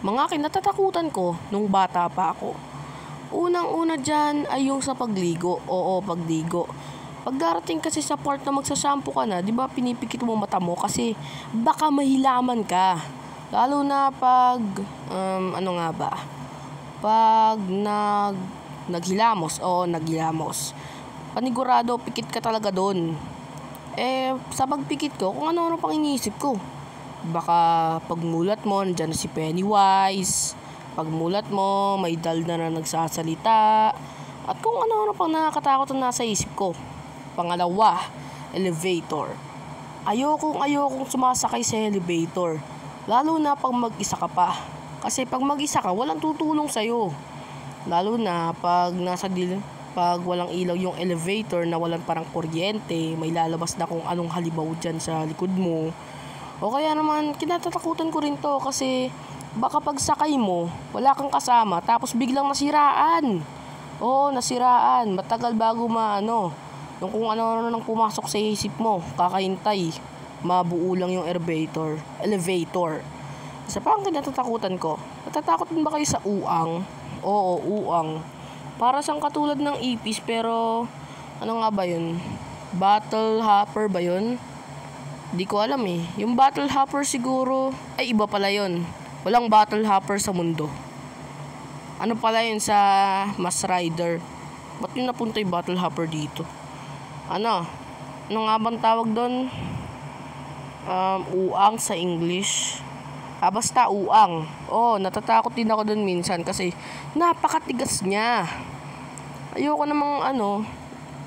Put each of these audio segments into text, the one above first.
Mga kinatatakutan ko nung bata pa ako. Unang-una dyan ay yung sa pagligo. Oo, pagligo. Pag darating kasi sa part na magsashampoo ka na, di ba pinipikit mo mata mo kasi baka mahilaman ka. Lalo na pag, ano nga ba? Pag naghilamos. Oo, naghilamos. Panigurado, pikit ka talaga doon. Sa pagpikit ko, kung ano-ano pang iniisip ko. Baka pagmulat mo, nandyan na si Pennywise. Pagmulat mo, may dalda na nagsasalita. At kung ano-ano pang nakakatakot na nasa isip ko. Pangalawa, elevator. Ayokong sumasakay sa elevator. Lalo na pag mag-isa ka pa. Kasi pag mag-isa ka, walang tutulong sa'yo. Lalo na pag pag walang ilaw yung elevator na walang parang kuryente, may lalabas na kung anong halimaw dyan sa likod mo. O kaya naman, kinatatakutan ko rin to kasi baka pag sakay mo, wala kang kasama, tapos biglang nasiraan. Oo, nasiraan. Matagal bago yung kung ano nang pumasok sa isip mo, kakahintay. Mabuo lang yung elevator. Isa pa ang kinatatakutan ko. Natatakot din ba kayo sa uang? Oo, uang. Para siyang katulad ng ipis pero ano nga ba yun? Battle hopper ba yun? Di ko alam eh. Yung battle hopper siguro, ay iba pala yun. Walang battle hopper sa mundo. Ano pala yun sa Mass Rider? Ba't yun napunta yung battle hopper dito? Ano nga bang tawag doon? Uang sa English. Basta uang. Natatakot din ako doon minsan kasi napakatigas niya. Ayoko namang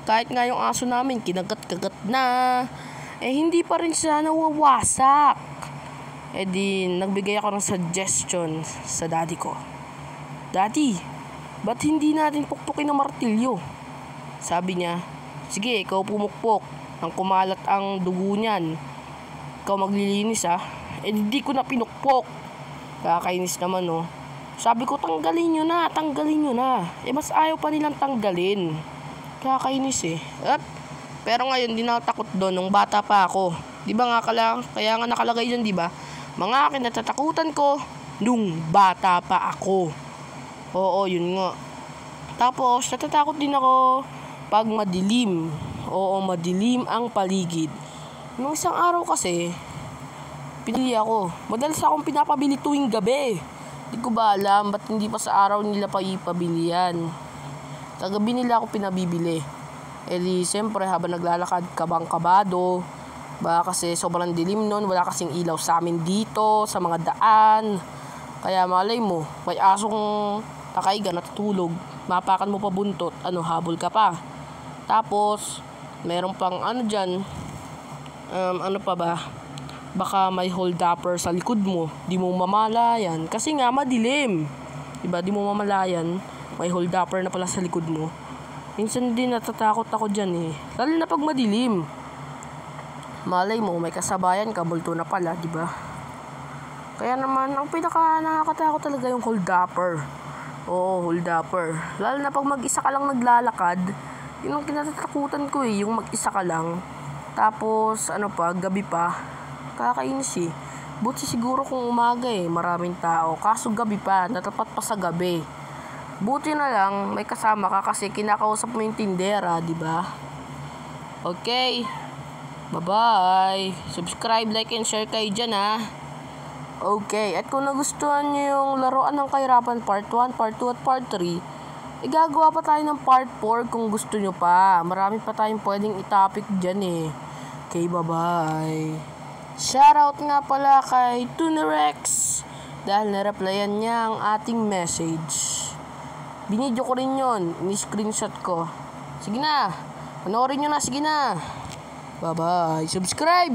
kahit nga yung aso namin kinagat-kagat na, hindi pa rin siya nawawasak. Di nagbigay ako ng suggestion sa daddy ko. Daddy, ba't hindi natin pukpukin ng martilyo? Sabi niya, sige, ikaw pumukpok nang kumalat ang dugo niyan. Ikaw maglilinis hindi ko na pinukpok. Kakainis naman Sabi ko, tanggalin nyo na. Mas ayaw pa nilang tanggalin. Kakainis Pero ngayon, di na takot doon nung bata pa ako. Di ba nga kaya nga nakalagay dyan, di ba? Mga kinatatakutan ko nung bata pa ako. Oo, yun nga. Tapos, natatakot din ako pag madilim. Oo, madilim ang paligid. Nung isang araw kasi, pinili ako. Madalas akong pinapabili tuwing gabi. Di ko ba alam ba't hindi pa sa araw nila pa ipabili yan. Sa gabi nila ako pinabibili. Siyempre habang naglalakad kabang-kabado. Baka kasi sobrang dilim nun. Wala kasing ilaw sa amin dito, sa mga daan. Kaya malay mo, may asong nakaiga, natutulog. Mapakan mo pa buntot, habol ka pa. Tapos, meron pang dyan. Ano pa ba? Baka may hold-upper sa likod mo. Di mo mamalayan. Kasi nga madilim. Diba? Di mo mamalayan. May hold-upper na pala sa likod mo. Minsan din natatakot ako dyan Lalo na pag madilim. Malay mo, may kasabayan ka, multo na pala, diba? Kaya naman, ang pinaka nakakatakot talaga yung hold-upper. Oo, hold-upper. Lalo na pag mag-isa ka lang naglalakad, yun ang kinatatakutan ko yung mag-isa ka lang. Tapos, gabi pa. Kakainis Buti siguro kung umaga maraming tao. Kaso gabi pa, natapat pa sa gabi. Buti na lang, may kasama ka kasi kinakausap mo yung tindera, di ba? Okay. Bye-bye. Subscribe, like, and share kayo dyan Okay. At kung nagustuhan nyo yung laruan ng kahirapan part 1, part 2, at part 3, gagawa pa tayo ng part 4 kung gusto nyo pa. Marami pa tayong pwedeng itopic dyan Okay, bye-bye. Shoutout nga pala kay Tunerex dahil nareplyan niya ang ating message. Binidyo ko rin yun. Ini-screenshot ko. Sige na. Panoorin nyo na. Sige na. Bye-bye. Subscribe